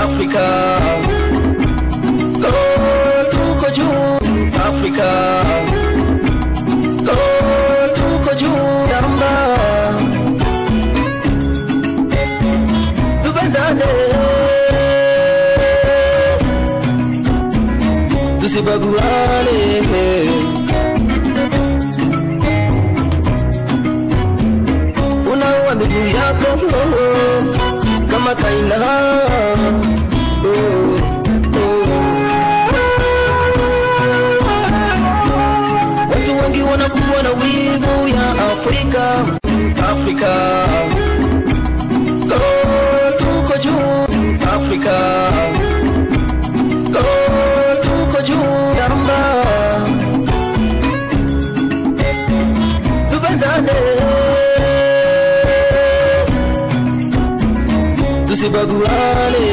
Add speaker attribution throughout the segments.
Speaker 1: Africa. Oh, tuko juu Africa. Oh, tuko juu yamba. Tupendane, tusibaguane. Unaua ndugu yako kama kaina. Watu wengi wanakuwa na wivu ya Afrika. Afrika. Oh, tuko juu Afrika. Oh, tuko juu yamba. Tupendane, tusibaguane.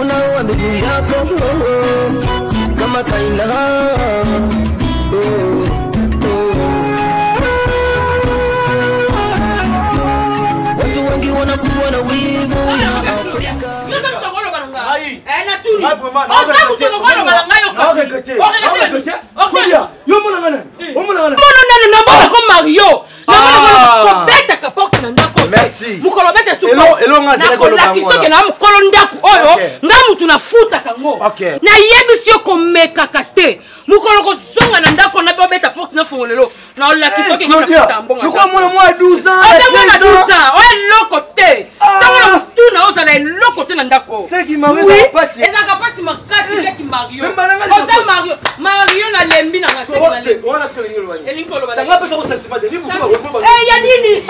Speaker 1: Unaua ndugu yako kama kaina. Watu wengi wanakuwa na wivu ya Afrika.
Speaker 2: Merci.
Speaker 3: Na yebisio komeka kate mukolo ko zonga na ndako na bobeta porte na fongolelo na la kisoke na futa mbonga
Speaker 2: Pourquoi moi 12 ans?
Speaker 3: Ata 12 ans o lokote tanga mutuna oza na lokote na ndako
Speaker 2: c'est qui m'arrive pas si
Speaker 3: ezaka pasi makasi c'est qui Mario oza Mario na lembi na ngase
Speaker 2: on a ce que les ngelo
Speaker 3: elinkolo bala
Speaker 2: tanga pesa ko sentiment de livre so
Speaker 3: ya nini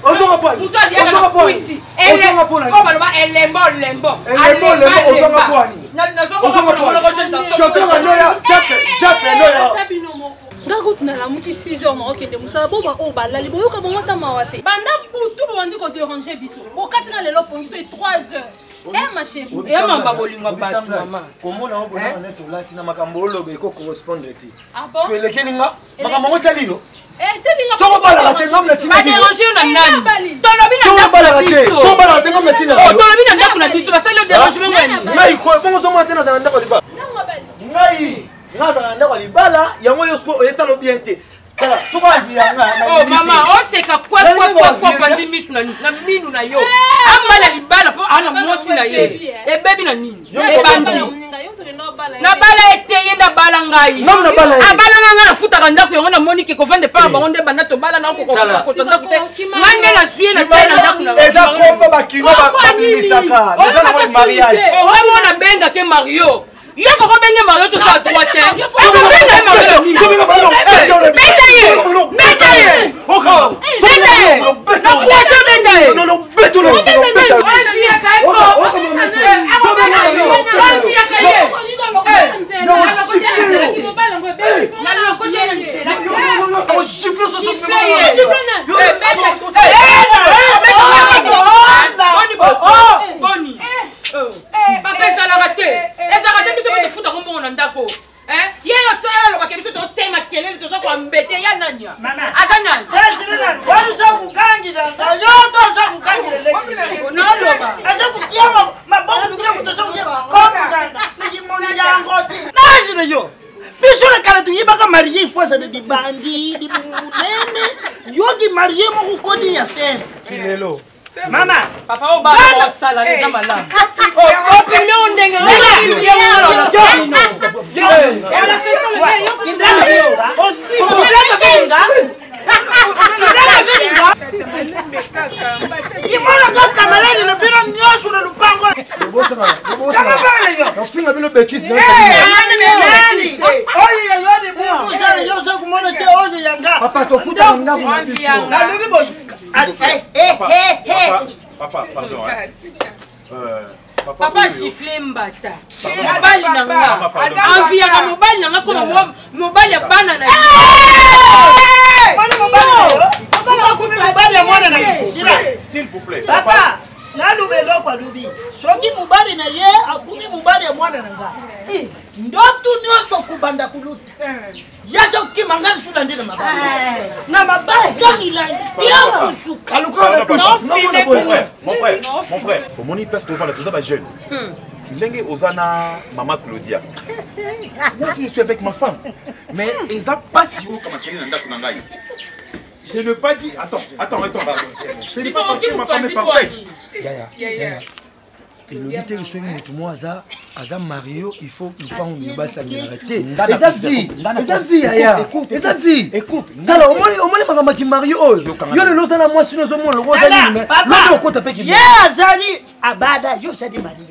Speaker 2: ozo ngaponi
Speaker 3: mutu aliaka na kwiti o baloba elembo ozo
Speaker 2: ngaponi
Speaker 4: Ngagut na la muti 6 heures ok de musala boba o ba la liboyo ka bongo ta mawate banda butu bo bandi ko déranger biso bo katina lelo pongiso 3 heures ma chérie
Speaker 3: et mamba bolinga ba mama
Speaker 2: comment na obona net olati na makambo lobe ko correspondre ti parce que lekeninga makambo taliyo
Speaker 4: telinga
Speaker 2: so bala la tenga mletina
Speaker 3: ba déranger na nani tolobi na
Speaker 2: so bala la te so bala la tenga mletina
Speaker 3: tolobi na ndako na biso ba sali dérangement ngani
Speaker 2: ngai ko bongo so mo tena za ndako liba ngai ngaza ndako libala yango yosko esalo bien te kala soko avianga
Speaker 3: oh mama o seka kwa pandi misu na minu na yo amala libala po ana mwoti na ye e baby na nini e bandi na bala eteye na bala ngai abala nga na futa ndako yango na Monique ko vende pa bango nde banda to bala na ko ko ndako te ngane na suye na tena ndako na
Speaker 2: eza komba bakino babimisaka na mo mariage
Speaker 3: o mona benga ke Mario yo ko benga Mario to sa droite ko benga Mario
Speaker 5: de bandi, de munene, yogi marié mon codi ya sen.
Speaker 2: Kilelo.
Speaker 5: Mama,
Speaker 3: papa o ba sala ni kama la. Opinion ndenga.
Speaker 2: Papa, tu fous dans la Papa, pardon.
Speaker 3: Papa gifle mbata. Mobali nanga. Envie ya mobali nanga comme mobali ya bana na.
Speaker 2: S'il vous plaît.
Speaker 5: Papa, na lubelo kwa lubi. Soki mubali na ye akumi mubali ya mwana nanga. Ndotu nyoso kubanda kuluta. Yasa ukimangani suda ndile mabaya. Na mabaya kami la.
Speaker 6: Mon frère, au moni place pour voir tous les jeunes. Lengue Ozana, maman Claudia. Moi je suis avec ma femme. Mais ils n'ont pas si haut comme ça. Je ne pas dit. Attends. Ce n'est pas parce que ma femme est parfaite.
Speaker 2: Et le dit que je suis un Mario, il faut que nous parlions de base arrêter. Les filles. Écoute. Alors, au moins, les Mario, il y a le lot de moi, sinon, le rose anime. L'autre côté, avec qui?
Speaker 5: Azali, Abada, yo, c'est Mario.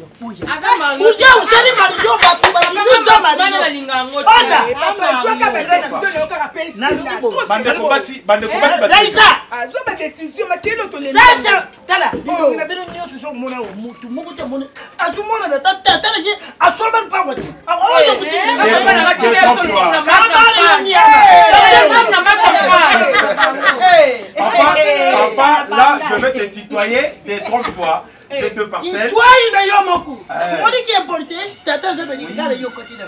Speaker 6: Papa, là, je vais te tutoyer, détrompe-toi. J'ai 2 parcelles.
Speaker 5: Toi, il y a mon coup. On dit qu'il est politique, tata, je vais dire, regarde, il y a côté de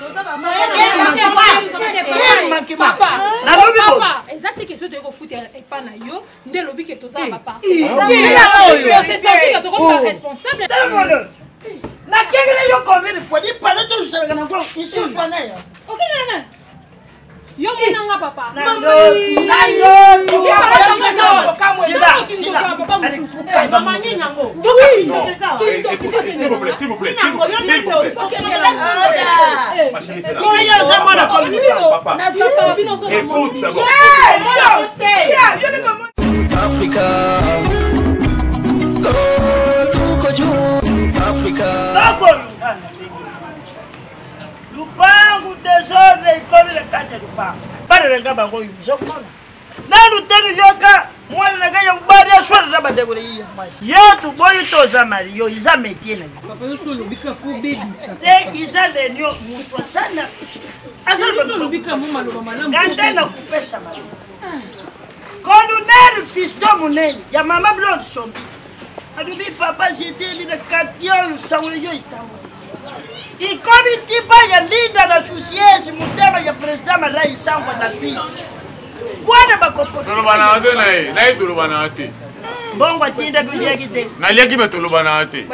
Speaker 4: papa, exactement que ce que vous foutez et pas na yo, dès le but que tout ça va passer. C'est sorti que tu es pas responsable.
Speaker 5: Na kengele yo combien de fois, il parle de tout ça, ici au Joannet.
Speaker 4: Ok, non. Yo monanga papa.
Speaker 6: S'il vous plaît. Ma chérie, c'est là. Papa, écoute d'abord.
Speaker 1: Africa.
Speaker 5: Lupango desordem come le cate lupango. Para le gaba go yuzo kono. Na lutenu yoka mwana na gaya mbari ya swala na badego le iya masi. Yetu boy to za Mario iza metiena.
Speaker 3: Papa yo solo bika fu baby sa.
Speaker 5: Te iza le nyo mutwa sana.
Speaker 3: Asal solo bika mu maloba malamu.
Speaker 5: Ganda na kupesa Mario. Colonel Fiston Munene ya mama blonde sombi. Adubi papa j'étais ni de quartier saule yo itawo. Ikomi tipa ya linda na susiesi mutema ya president Marai Sangwa na Suisse. Bwana bakopo.
Speaker 7: Tolobana ate na tolobana ate.
Speaker 5: Bongo tinda kujeki te.
Speaker 7: Na liaki be tolobana ate.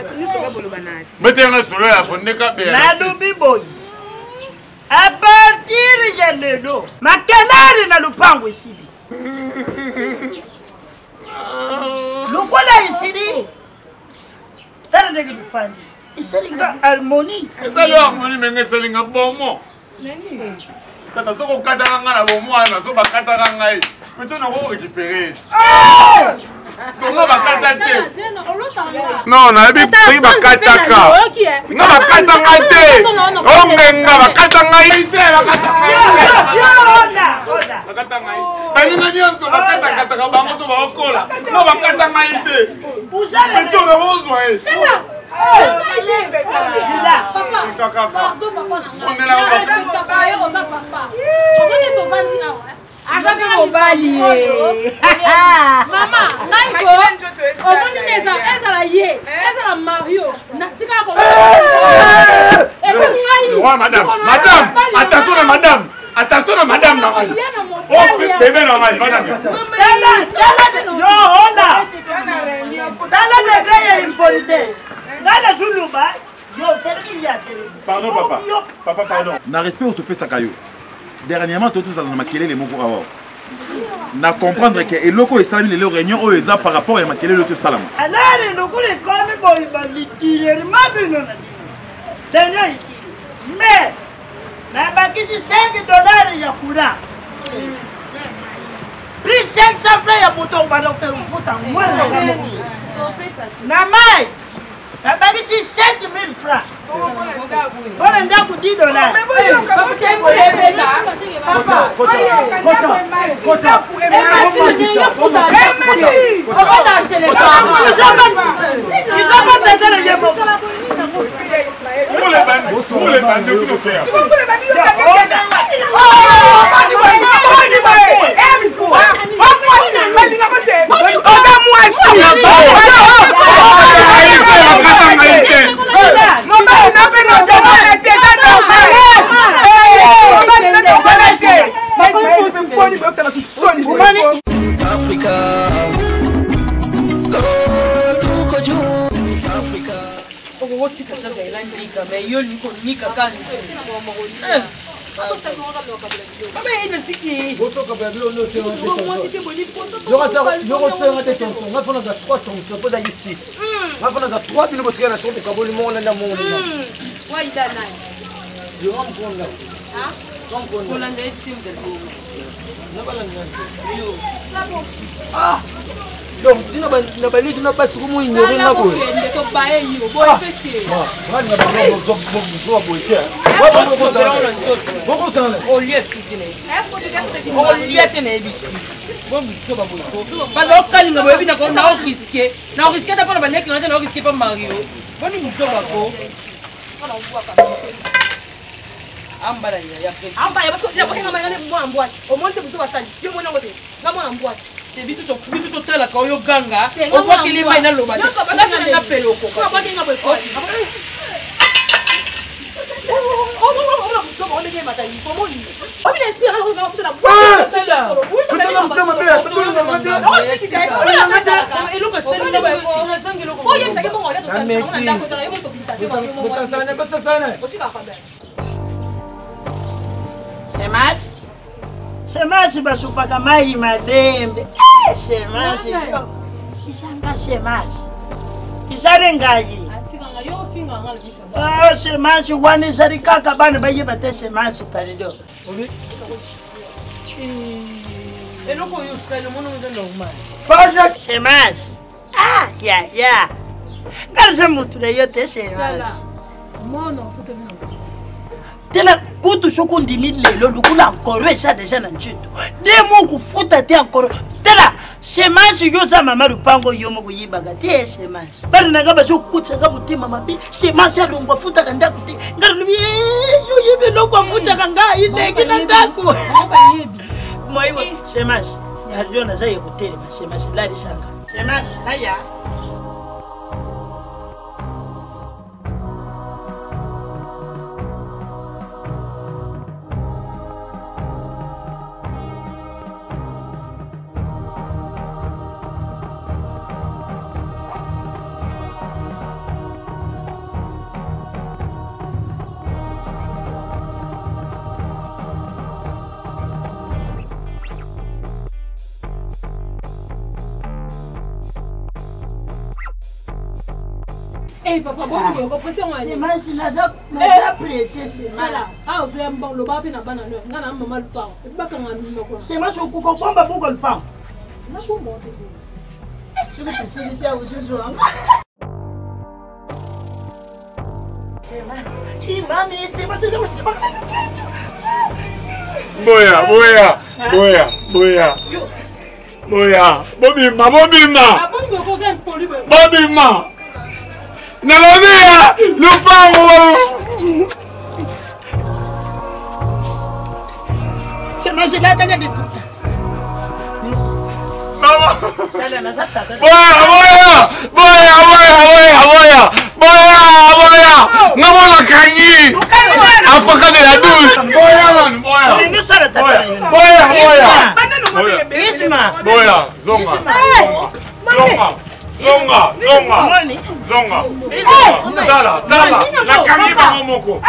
Speaker 7: Bete nga solo ya fondeka be.
Speaker 5: Na dubi boy. A partir ya lelo, makanari na lupango isidi. Lukola isidi. Tara ndege bifandi. Isalinga harmonie.
Speaker 7: Esali harmonie menge salinga bomo. Nani? Tata soko katanga na bomo na so bakatanga ngai. Peut-être na ko récupérer. Comment bakata te? Non, na bi pri bakataka. Nga bakatanga te. Ongenga bakatanga ite bakatanga.
Speaker 5: Hola.
Speaker 7: Bakatanga ite. Balinga nyonso bakataka bango so bakola. No bakatanga ite.
Speaker 5: Usale.
Speaker 7: Peut-être na ozwa e.
Speaker 4: Mama, naiko, omoni neza, ezala ye, ezala Mario, natika ko.
Speaker 7: Attention à madame, Oh, bébé na ngai, madame.
Speaker 5: Yo, hola. Dala le impolite. Dala zuluba. Yo,
Speaker 6: Pardon, papa. Papa, pardon. Na respect au topé sakayo. Dernièrement, tous allons maquiller les mots pour avoir. Na comprendre que et loko estalami les réunions au eza par rapport à maquiller le tout salam.
Speaker 5: Alors, nous voulons comme boy balitire mabino na. Tenya ici. Mais na bakisi $5 ya kura. Plus 500 francs ya moto ba docteur futa mwana kama. Na mai na bakisi 5000 francs. Bora ndaku $10.
Speaker 1: Africa.
Speaker 3: tika kaka elandika mais yo liko nika kani Baba ina siki.
Speaker 2: Boso ka babilo no te. Yo tsenga te tension. Nga fona za 3 tension poza yi 6. Nga fona za 3 bino botika na to ka boli mo na mo.
Speaker 4: Wa ida nani?
Speaker 2: Yo am konga.
Speaker 4: Ah?
Speaker 3: Konga nde team de go.
Speaker 2: Na bala ngani. Yo. Ah. Donc tina ba na bali dina pas ko mo ignore na ko.
Speaker 4: To bae yo, boy fete.
Speaker 2: Ba na ba no zo boike. Boko sana.
Speaker 3: Oliet kitine. Oliet ne bisu. Bon bisu ba boy. Ba lo kali ngabo ebi na ko na risquer. Na risquer ta pa ba nek na risquer pa Mario. Boni bisu ba ko. Ambala ya pe.
Speaker 4: Amba ya basko ya bakenga mangane mwa mbwati. O monte bisu basali. Yo mwana ngote. Ngamo mbwati.
Speaker 3: C'est biso to tala ka yo ganga. O kwa kili mai na loba. Na peloko.
Speaker 4: Ko ba kenga boy ko.
Speaker 5: Shemasi basupaka mai madembe. Shemasi yo. Isanga shemasi. Isare ngayi. Oh, shemasi wani sari kaka bana baye bate shemasi parido.
Speaker 3: Eloko yo sale mono ndo normal.
Speaker 5: Paja shemasi. Ah, ya. Garza muture yote shemasi.
Speaker 4: Mono futo mino.
Speaker 5: Tena kutu shoko ndimi lelo lukula encore esa deja na nchuto. Demo kufuta te encore. Tena shemasi yo za mama rupango yo mo kuyibaga te shemasi. Bari na gaba shoko kutsa ga mutima mabi. Shemasi alongwa futa kanda kuti. Ngarubi yo yebe lokwa futa kanga ine kina ndako. Moiwa shemasi. Hadiyo na zaye kutele ma shemasi ladi sanga. Shemasi haya.
Speaker 4: Eh papa, bon, ko pression wa.
Speaker 5: Shemasi naza pressé shemala.
Speaker 4: Ah, zo ya mbon lo ba pe na bana no. Ngana mama lutang. E ba kan ngami mako.
Speaker 5: Shemasi ukuko kwamba buko lupang.
Speaker 4: Na ko mo te.
Speaker 5: Suka tsisilisi ya ususu wangu. Shemasi. Imami shemasi ya ususu.
Speaker 7: Boya. Bobima.
Speaker 4: Abongo ko kan poli ba.
Speaker 7: Bobima. Nalobia lupango.
Speaker 5: Shemasi lata ga dikuta.
Speaker 7: Mama.
Speaker 5: Dada nasata.
Speaker 7: Boya. Ngabona kanyi. Afaka de la douche. Boya.
Speaker 5: Ni sara ta.
Speaker 7: Boya.
Speaker 5: Isma.
Speaker 7: Boya, zonga. Dala. La kanyi ba moko.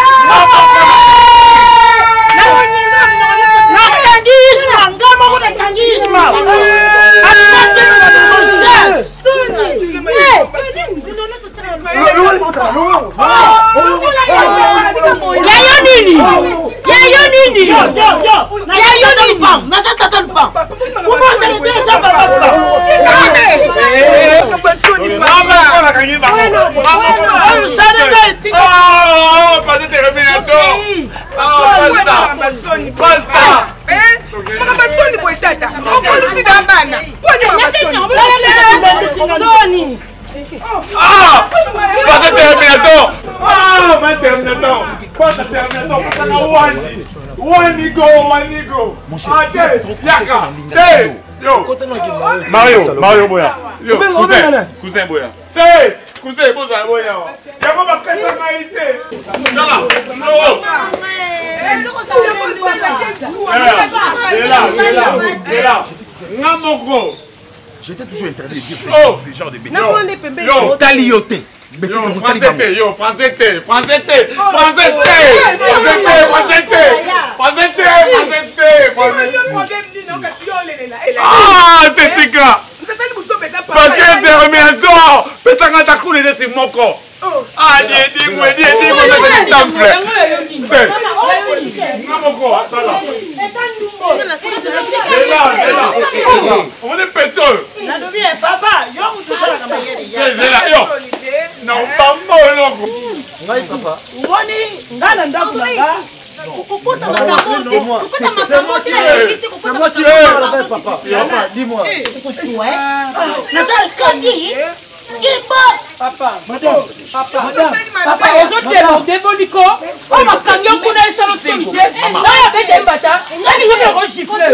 Speaker 7: Mario Boya. Cousin Boya. Cousin Boya. Yako bakata maite. Là. Ngamoko.
Speaker 6: Je t'ai toujours interdit de dire
Speaker 7: Oh.
Speaker 6: ce genre de bêtises.
Speaker 7: Yo,
Speaker 6: Talioté.
Speaker 7: yo, français, ah, Tetika. Parce que t'es remis à toi. Mais ça quand t'as coulé de tes mocos. Ah, dis-moi, c'est temple. On est petit.
Speaker 5: Papa, yo,
Speaker 7: non, pas moi,
Speaker 2: Ngai papa.
Speaker 5: ngoni ngana ndako nanga.
Speaker 2: C'est moi qui vais la faire, papa. Papa, dis-moi.
Speaker 3: Papa, ozotema odemoliko oyo makangi okuna esala solide oyo abeta embata nani ngomi okogifle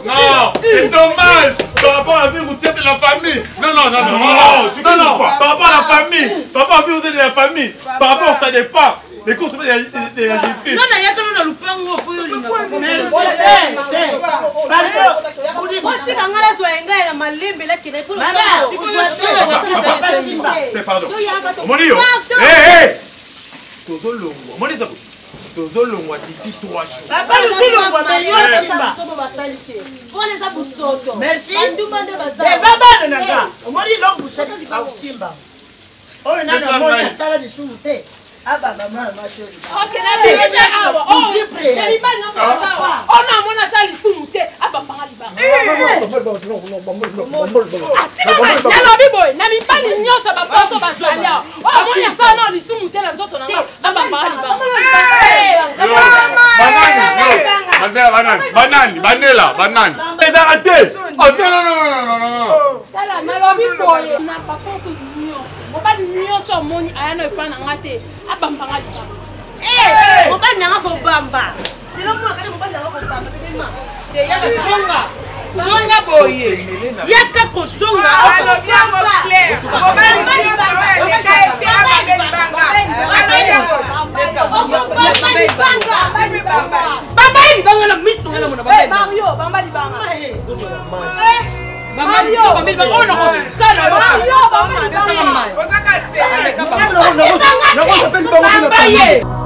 Speaker 7: non, c'est dommage par rapport à la vie routière de la famille. Non, par rapport à la famille, par rapport à la vie routière de la famille, par rapport ça dépend. Les courses de la vie.
Speaker 3: Non, il y a que nous lupango pour
Speaker 6: Pardon. Monio. Hé, tozolongwa d'ici 3 jours.
Speaker 5: Papa, merci. Baba nanga. Omoni longu busaka dikausimba. Oyo nana moya sala disumu te. Aba mama machori.
Speaker 4: Okay, na bibi awa. Oh, bibi ba na sawa. Oh na mona sali sumu te. Aba bangali ba. Na lobi boy, na mi pali nyoso ba paso ba salia. Oh mona sala na li sumu te na nzoto na nga. Aba bangali ba.
Speaker 7: Banane. Les arrêtez. Oh non.
Speaker 4: Sala na lobi boy, na papa ko nyo. Oba nyonso omoni aya na epa na nga te abambanga lijambo
Speaker 8: mobali nanga kobamba selo mwakali mobali nanga kobamba
Speaker 3: zonga boye yaka kozonga
Speaker 8: alobi yango clair mobali nyonso eleka ete
Speaker 3: bamba libanga na miso ngala mona
Speaker 8: Mario bamba libanga
Speaker 3: Mario on a kosala
Speaker 8: Mario bamba libanga
Speaker 2: Non, on s'appelle pas.